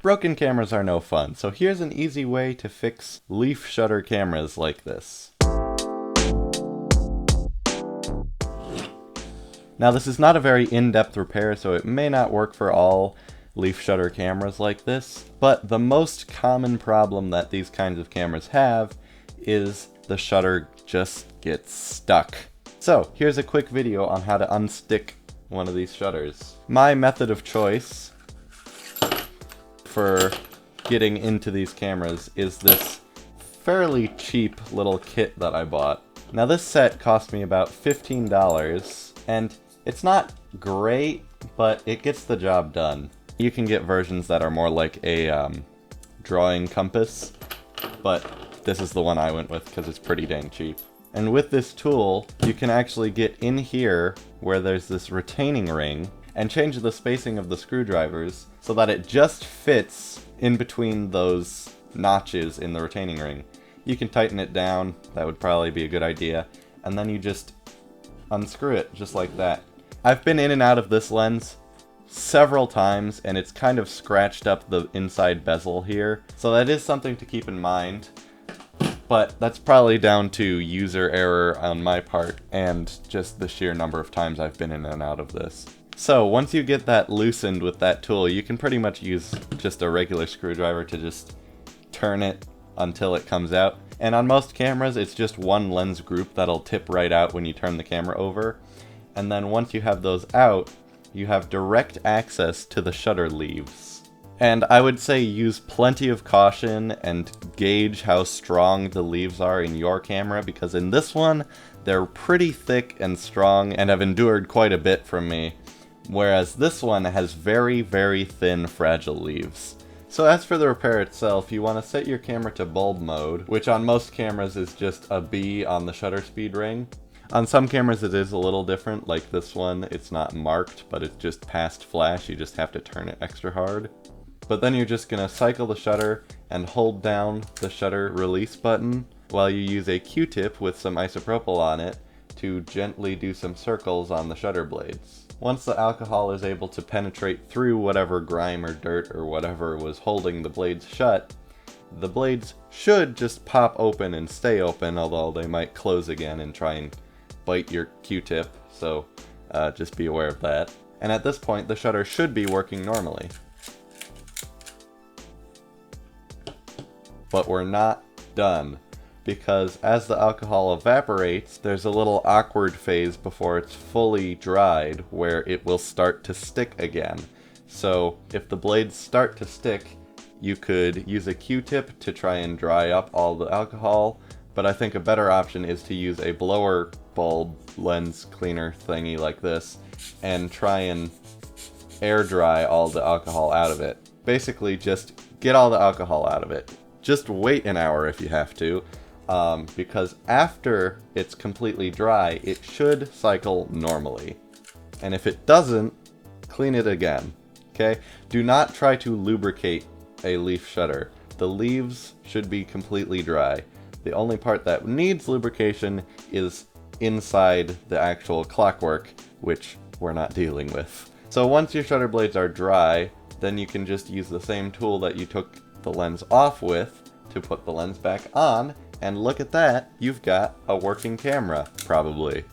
Broken cameras are no fun, so here's an easy way to fix leaf shutter cameras like this. Now this is not a very in-depth repair, so it may not work for all leaf shutter cameras like this, but the most common problem that these kinds of cameras have is the shutter just gets stuck. So here's a quick video on how to unstick one of these shutters. My method of choice for getting into these cameras is this fairly cheap little kit that I bought. Now this set cost me about $15, and it's not great, but it gets the job done. You can get versions that are more like a drawing compass, but this is the one I went with because it's pretty dang cheap. And with this tool, you can actually get in here where there's this retaining ring and change the spacing of the screwdrivers so that it just fits in between those notches in the retaining ring. You can tighten it down, that would probably be a good idea, and then you just unscrew it just like that. I've been in and out of this lens several times, and it's kind of scratched up the inside bezel here, so that is something to keep in mind. But that's probably down to user error on my part and just the sheer number of times I've been in and out of this. So once you get that loosened with that tool, you can pretty much use just a regular screwdriver to just turn it until it comes out. And on most cameras, it's just one lens group that'll tip right out when you turn the camera over. And then once you have those out, you have direct access to the shutter leaves. And I would say use plenty of caution and gauge how strong the leaves are in your camera, because in this one, they're pretty thick and strong and have endured quite a bit from me, whereas this one has very, very thin, fragile leaves. So as for the repair itself, you want to set your camera to bulb mode, which on most cameras is just a B on the shutter speed ring. On some cameras it is a little different, like this one, it's not marked, but it's just past flash, you just have to turn it extra hard. But then you're just going to cycle the shutter and hold down the shutter release button while you use a Q-tip with some isopropyl on it to gently do some circles on the shutter blades. Once the alcohol is able to penetrate through whatever grime or dirt or whatever was holding the blades shut, the blades should just pop open and stay open, although they might close again and try and bite your Q-tip, so just be aware of that. And at this point, the shutter should be working normally. But we're not done, because as the alcohol evaporates, there's a little awkward phase before it's fully dried where it will start to stick again. So if the blades start to stick, you could use a Q-tip to try and dry up all the alcohol, but I think a better option is to use a blower bulb lens cleaner thingy like this and try and air dry all the alcohol out of it. Basically just get all the alcohol out of it. Just wait an hour if you have to, because after it's completely dry, it should cycle normally. And if it doesn't, clean it again, okay? Do not try to lubricate a leaf shutter. The leaves should be completely dry. The only part that needs lubrication is inside the actual clockwork, which we're not dealing with. So once your shutter blades are dry, then you can just use the same tool that you took the lens off with to put the lens back on, and look at that, you've got a working camera, probably.